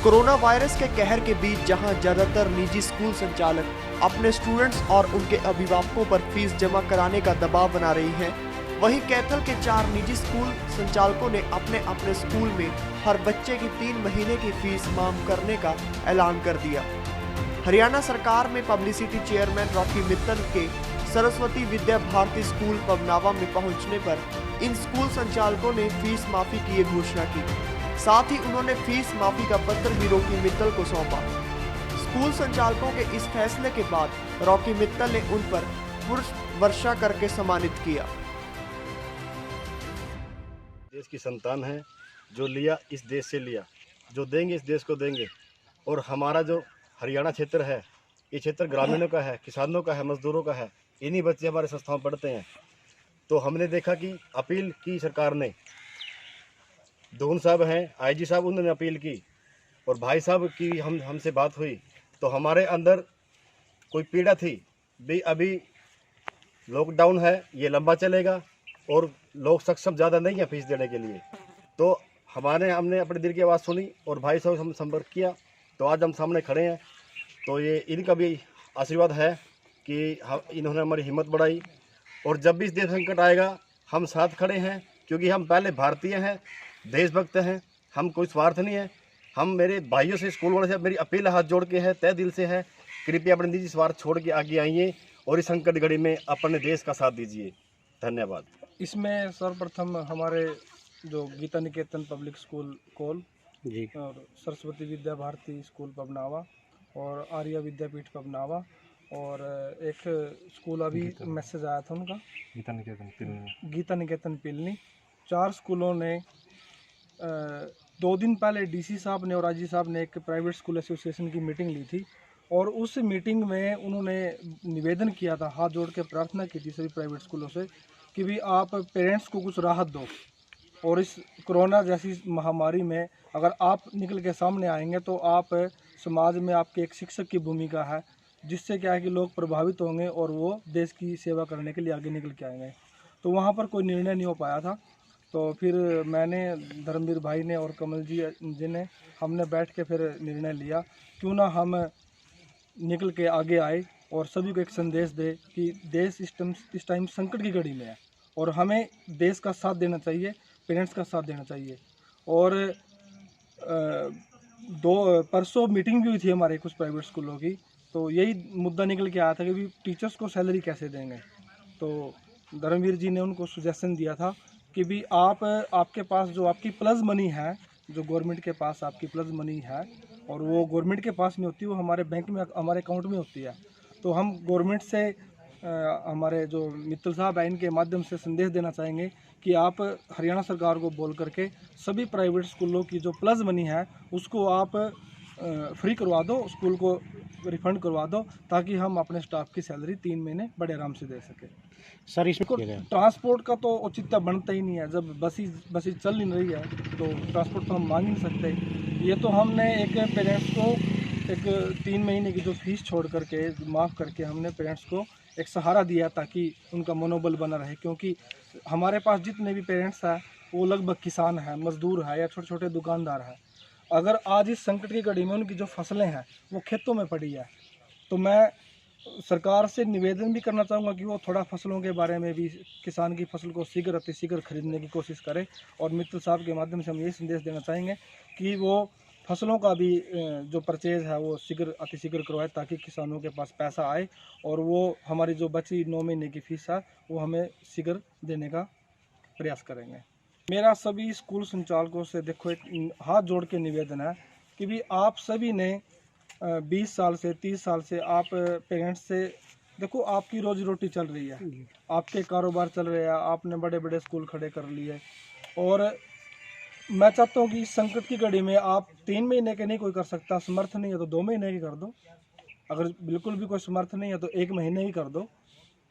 Corona virus के कहर के बीच जहां ज्यादातर निजी स्कूल संचालक अपने स्टूडेंट्स और उनके अभिभावकों पर फीस जमा कराने का दबाव बना रही हैं, वहीं कैथल के 4 निजी स्कूल संचालकों ने अपने अपने स्कूल में हर बच्चे की 3 महीने की फीस माफ करने का ऐलान कर दिया। हरियाणा सरकार में पब्लिसिटी चेयरमैन रॉकी मित्तल के सरस्वती विद्या भारती स्कूल पवनावा में पहुंचने पर इन स्कूल संचालकों ने फीस माफी की घोषणा की। साथ ही उन्होंने फीस माफी का पत्र भी रॉकी मित्तल को सौंपा। स्कूल संचालकों के इस फैसले के बाद रॉकी मित्तल ने उन पर पुष्प वर्षा करके सम्मानित किया। देश की संतान है, जो लिया इस देश से लिया, जो देंगे इस देश को देंगे। और हमारा जो हरियाणा क्षेत्र है, ये क्षेत्र ग्रामीणों का है, किसानों का है, मजदूरों का है। इन्हीं बच्चे हमारे संस्थाओं पढ़ते हैं। तो हमने देखा कि अपील की सरकार ने, दोन साहब हैं आईजी साहब, उन्होंने अपील की और भाई साहब की हमसे बात हुई। तो हमारे अंदर कोई पीड़ा थी भी, अभी लॉकडाउन है, ये लंबा चलेगा और लोग सक्षम ज़्यादा नहीं है फीस देने के लिए। तो हमने अपने दिल की आवाज़ सुनी और भाई साहब हम संपर्क किया, तो आज हम सामने खड़े हैं। तो ये इनका भी आशीर्वाद है कि इन्होंने हमारी हिम्मत बढ़ाई। और जब भी इस देश संकट आएगा हम साथ खड़े हैं, क्योंकि हम पहले भारतीय हैं, देशभक्त हैं, हम कोई स्वार्थ नहीं है। हम मेरे भाइयों से, स्कूल वालों से मेरी अपील हाथ जोड़ के है, तय दिल से है, कृपया अपने निजी स्वार्थ छोड़ के आगे आइए और इस संकट घड़ी में अपने देश का साथ दीजिए। धन्यवाद। इसमें सर्वप्रथम हमारे जो गीता निकेतन पब्लिक स्कूल कोल जी और सरस्वती विद्या भारती स्कूल पवनावा और आर्य विद्यापीठ पवनावा और एक स्कूल अभी मैसेज आया था उनका गीता निकेतन पिलनी, 4 स्कूलों ने 2 दिन पहले डीसी साहब ने और आईजी साहब ने एक प्राइवेट स्कूल एसोसिएशन की मीटिंग ली थी और उस मीटिंग में उन्होंने निवेदन किया था, हाथ जोड़ के प्रार्थना की थी सभी प्राइवेट स्कूलों से कि भी आप पेरेंट्स को कुछ राहत दो और इस कोरोना जैसी महामारी में अगर आप निकल के सामने आएंगे तो आप समाज में आपके एक शिक्षक की भूमिका है, जिससे क्या है कि लोग प्रभावित होंगे और वो देश की सेवा करने के लिए आगे निकल के आएंगे। तो वहाँ पर कोई निर्णय नहीं हो पाया था। तो फिर मैंने, धर्मवीर भाई ने और कमल जी ने, हमने बैठ के फिर निर्णय लिया, क्यों ना हम निकल के आगे आए और सभी को एक संदेश दे कि देश इस टाइम संकट की घड़ी में है और हमें देश का साथ देना चाहिए, पेरेंट्स का साथ देना चाहिए। और परसों मीटिंग भी हुई थी हमारे कुछ प्राइवेट स्कूलों की, तो यही मुद्दा निकल के आया था कि टीचर्स को सैलरी कैसे देंगे। तो धर्मवीर जी ने उनको सुजेशन दिया था कि भी आपके पास जो आपकी प्लस मनी है, जो गवर्नमेंट के पास आपकी प्लस मनी है और वो गवर्नमेंट के पास नहीं होती, वो हमारे बैंक में, हमारे अकाउंट में होती है। तो हम गवर्नमेंट से हमारे जो मित्तल साहब हैं, इनके माध्यम से संदेश देना चाहेंगे कि आप हरियाणा सरकार को बोल करके सभी प्राइवेट स्कूलों की जो प्लस मनी है उसको आप फ्री करवा दो, स्कूल को रिफंड करवा दो, ताकि हम अपने स्टाफ की सैलरी 3 महीने बड़े आराम से दे सकें। सर, इसमें ट्रांसपोर्ट का तो औचित्य बनता ही नहीं है। जब बसें चल नहीं रही है तो ट्रांसपोर्ट तो हम मांग नहीं सकते। ये तो हमने एक पेरेंट्स को एक 3 महीने की जो फीस छोड़ करके माफ़ करके हमने पेरेंट्स को एक सहारा दिया ताकि उनका मनोबल बना रहे, क्योंकि हमारे पास जितने भी पेरेंट्स हैं वो लगभग किसान हैं, मजदूर हैं या छोटे छोटे दुकानदार हैं। अगर आज इस संकट की घड़ी में उनकी जो फसलें हैं वो खेतों में पड़ी है, तो मैं सरकार से निवेदन भी करना चाहूँगा कि वो थोड़ा फसलों के बारे में भी, किसान की फसल को शीघ्र अतिशीघ्र खरीदने की कोशिश करे। और मित्तल साहब के माध्यम से हम ये संदेश देना चाहेंगे कि वो फसलों का भी जो परचेज़ है वो शीघ्र अतिशीघ्र करवाए, ताकि किसानों के पास पैसा आए और वो हमारी जो बची 9 महीने की फीस है वो हमें शीघ्र देने का प्रयास करेंगे। मेरा सभी स्कूल संचालकों से देखो एक हाथ जोड़ के निवेदन है कि भी आप सभी ने 20 साल से 30 साल से आप पेरेंट्स से, देखो आपकी रोजी रोटी चल रही है, आपके कारोबार चल रहे हैं, आपने बड़े बड़े स्कूल खड़े कर लिए और मैं चाहता हूँ कि इस संकट की घड़ी में आप 3 महीने के नहीं कोई कर सकता, समर्थ नहीं है तो 2 महीने की कर दो, अगर बिल्कुल भी कोई समर्थ नहीं है तो 1 महीने ही कर दो।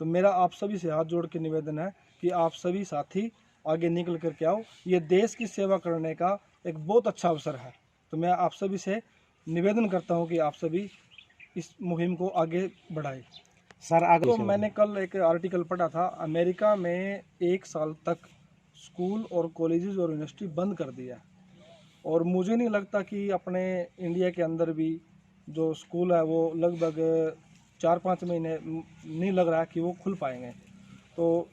तो मेरा आप सभी से हाथ जोड़ के निवेदन है कि आप सभी साथी आगे निकल कर के आओ, ये देश की सेवा करने का एक बहुत अच्छा अवसर है। तो मैं आप सभी से निवेदन करता हूं कि आप सभी इस मुहिम को आगे बढ़ाएं। सर, आगे तो मैंने कल एक आर्टिकल पढ़ा था, अमेरिका में 1 साल तक स्कूल और कॉलेजेस और यूनिवर्सिटी बंद कर दिया और मुझे नहीं लगता कि अपने इंडिया के अंदर भी जो स्कूल है वो लगभग 4-5 महीने नहीं लग रहा है कि वो खुल पाएंगे। तो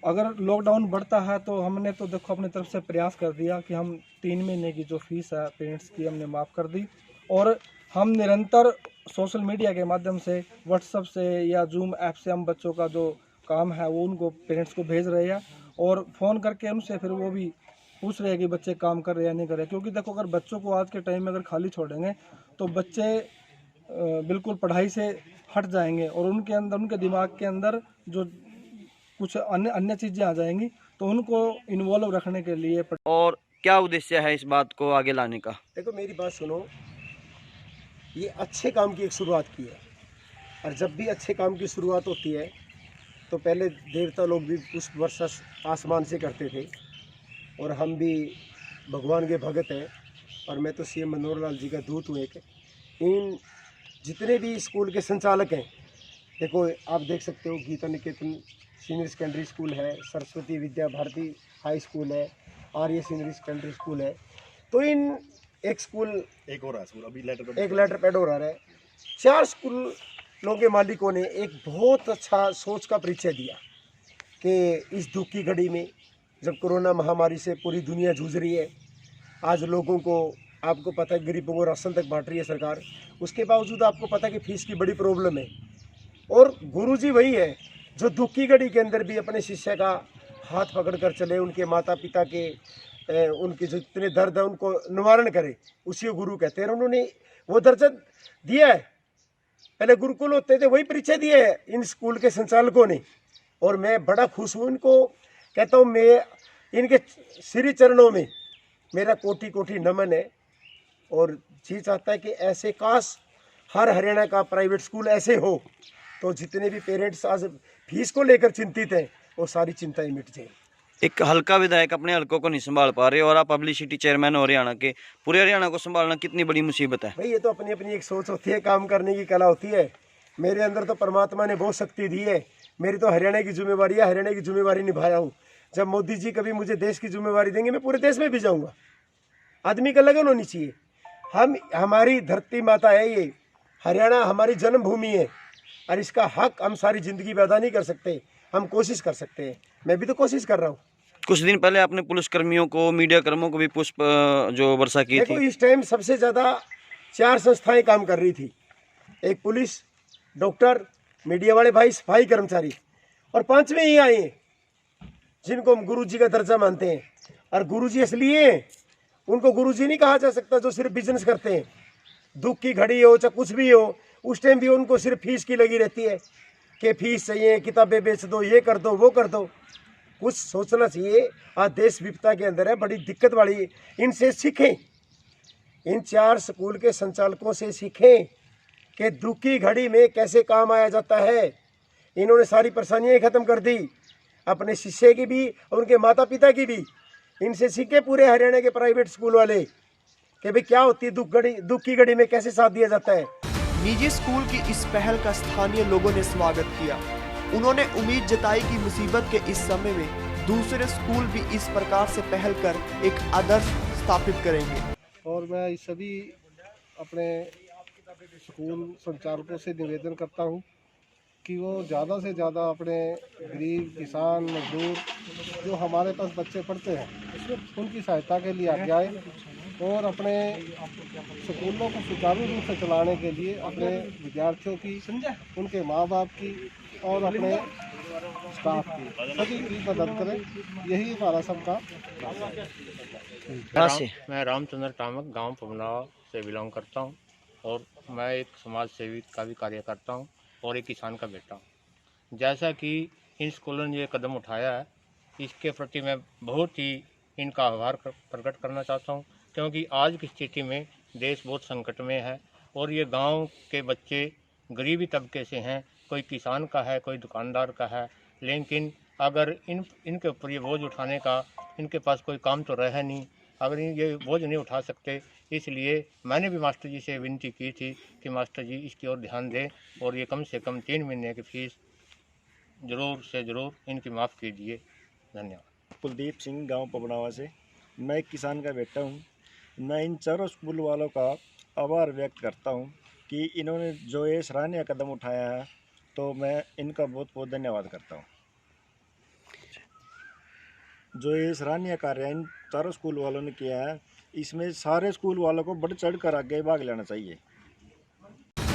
अगर लॉकडाउन बढ़ता है तो हमने तो देखो अपनी तरफ से प्रयास कर दिया कि हम 3 महीने की जो फीस है पेरेंट्स की हमने माफ़ कर दी, और हम निरंतर सोशल मीडिया के माध्यम से व्हाट्सएप से या जूम ऐप से हम बच्चों का जो काम है वो उनको पेरेंट्स को भेज रहे हैं, और फ़ोन करके उनसे फिर वो भी पूछ रहे हैं कि बच्चे काम कर रहे हैं या नहीं कर रहे। क्योंकि देखो अगर बच्चों को आज के टाइम में अगर खाली छोड़ेंगे तो बच्चे बिल्कुल पढ़ाई से हट जाएंगे और उनके अंदर, उनके दिमाग के अंदर जो कुछ अन्य अन्य चीज़ें आ जाएंगी, तो उनको इन्वॉल्व रखने के लिए और क्या उद्देश्य है इस बात को आगे लाने का? देखो मेरी बात सुनो, ये अच्छे काम की एक शुरुआत की है, और जब भी अच्छे काम की शुरुआत होती है तो पहले देवता लोग भी पुष्प वर्षा आसमान से करते थे, और हम भी भगवान के भगत हैं, और मैं तो सीएम मनोहर लाल जी का दूत हूँ एक। इन जितने भी स्कूल के संचालक हैं, देखो आप देख सकते हो गीता निकेतन सीनियर सेकेंडरी स्कूल है, सरस्वती विद्या भारती हाई स्कूल है, आर्य सीनियर सेकेंडरी स्कूल है, तो इन एक स्कूल एक और है स्कूल अभी एक लेटर पैड हो रहा है। 4 स्कूलों के मालिकों ने एक बहुत अच्छा सोच का परिचय दिया कि इस दुख की घड़ी में जब कोरोना महामारी से पूरी दुनिया जूझ रही है, आज लोगों को, आपको पता है गरीबों को राशन तक बांट रही है सरकार, उसके बावजूद आपको पता है कि फीस की बड़ी प्रॉब्लम है, और गुरुजी वही है जो दुख की घड़ी के अंदर भी अपने शिष्य का हाथ पकड़ कर चले, उनके माता पिता के उनके जो इतने दर्द है उनको निवारण करे, उसी को गुरु कहते हैं। उन्होंने वो दर्जा दिया है, पहले गुरुकुल होते थे वही परिचय दिए है इन स्कूल के संचालकों ने, और मैं बड़ा खुश हूँ। इनको कहता हूँ, मैं इनके श्री चरणों में मेरा कोटि कोटि नमन है, और जी चाहता है कि ऐसे काश हर हरियाणा का प्राइवेट स्कूल ऐसे हो, तो जितने भी पेरेंट्स आज फीस को लेकर चिंतित हैं वो सारी चिंताएं मिट जाए। एक हल्का विधायक अपने हल्कों को नहीं संभाल पा रहे और आप पब्लिसिटी चेयरमैन हो हरियाणा के, पूरे हरियाणा को संभालना कितनी बड़ी मुसीबत है। भाई ये तो अपनी अपनी एक सोच होती है, काम करने की कला होती है। मेरे अंदर तो परमात्मा ने बहुत शक्ति दी है, मेरी तो हरियाणा की जिम्मेवारी है, हरियाणा की जिम्मेवारी निभाया हूँ। जब मोदी जी कभी मुझे देश की जिम्मेवारी देंगे मैं पूरे देश में भी जाऊँगा। आदमी का लगन होनी चाहिए। हमारी धरती माता है ये, हरियाणा हमारी जन्मभूमि है, और इसका हक हम सारी ज़िंदगी में अदा नहीं कर सकते, हम कोशिश कर सकते हैं। मैं भी तो कोशिश कर रहा हूँ। कुछ दिन पहले आपने पुलिस कर्मियों को, मीडिया कर्मियों को भी पुष्प जो वर्षा की देखो थी। इस टाइम सबसे ज़्यादा 4 संस्थाएं काम कर रही थी, एक पुलिस, डॉक्टर, मीडिया वाले भाई, सफाई कर्मचारी, और 5वें ही आए हैं जिनको हम गुरुजी का दर्जा मानते हैं। और गुरुजी इसलिए हैं, उनको गुरुजी नहीं कहा जा सकता जो सिर्फ बिजनेस करते हैं। दुख की घड़ी हो चाहे कुछ भी हो, उस टाइम भी उनको सिर्फ फीस की लगी रहती है कि फीस चाहिए, किताबें बेच दो, ये कर दो, वो कर दो। कुछ सोचना चाहिए। आज देश विपदा के अंदर है, बड़ी दिक्कत वाली। इनसे सीखें, इन 4 स्कूल के संचालकों से सीखें कि दुख की घड़ी में कैसे काम आया जाता है। इन्होंने सारी परेशानियाँ ख़त्म कर दी, अपने शिष्य की भी और उनके माता पिता की भी। इनसे सीखे पूरे हरियाणा के प्राइवेट स्कूल वाले कि भाई क्या होती है दुख की घड़ी में कैसे साथ दिया जाता है। निजी स्कूल की इस पहल का स्थानीय लोगों ने स्वागत किया। उन्होंने उम्मीद जताई कि मुसीबत के इस समय में दूसरे स्कूल भी इस प्रकार से पहल कर एक आदर्श स्थापित करेंगे। और मैं सभी अपने स्कूल संचालकों से निवेदन करता हूं कि वो ज़्यादा से ज़्यादा अपने गरीब किसान मजदूर जो हमारे पास बच्चे पढ़ते हैं उसमें उनकी सहायता के लिए आगे आए, और अपने स्कूलों को सुचारू रूप से चलाने के लिए अपने विद्यार्थियों की, उनके माँ बाप की और अपने स्टाफ की, सभी की मदद करें। यही हमारा सबका। मैं रामचंद्र टामक गांव पवनावा से बिलोंग करता हूं, और मैं एक समाज सेवी का भी कार्य करता हूं और एक किसान का बेटा हूं। जैसा कि इन स्कूलों ने ये कदम उठाया है, इसके प्रति मैं बहुत ही इनका आभार प्रकट करना चाहता हूं, क्योंकि आज की स्थिति में देश बहुत संकट में है, और ये गांव के बच्चे गरीबी तबके से हैं, कोई किसान का है, कोई दुकानदार का है, लेकिन अगर इनके ऊपर ये बोझ उठाने का इनके पास कोई काम तो रहा नहीं, अगर ये बोझ नहीं उठा सकते, इसलिए मैंने भी मास्टर जी से विनती की थी कि मास्टर जी इसकी ओर ध्यान दें और ये कम से कम 3 महीने की फीस ज़रूर से ज़रूर इनकी माफ़ कीजिए। धन्यवाद। कुलदीप सिंह गांव पवनावा से। मैं एक किसान का बेटा हूं। मैं इन चारों स्कूल वालों का आभार व्यक्त करता हूं कि इन्होंने जो ये सराहनीय कदम उठाया है, तो मैं इनका बहुत बहुत धन्यवाद करता हूं। जो ये सराहनीय कार्य इन चारों स्कूल वालों ने किया है, इसमें सारे स्कूल वालों को बढ़ चढ़ कर आगे भाग लेना चाहिए।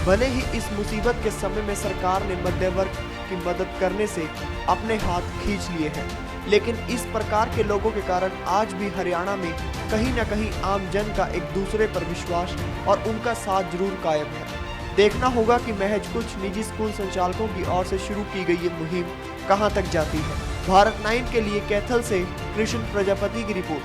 भले ही इस मुसीबत के समय में सरकार ने मध्य वर्ग की मदद करने से अपने हाथ खींच लिए हैं, लेकिन इस प्रकार के लोगों के कारण आज भी हरियाणा में कहीं न कहीं आम जन का एक दूसरे पर विश्वास और उनका साथ जरूर कायम है। देखना होगा कि महज कुछ निजी स्कूल संचालकों की ओर से शुरू की गई ये मुहिम कहां तक जाती है। भारत 9 के लिए कैथल से कृष्ण प्रजापति की रिपोर्ट।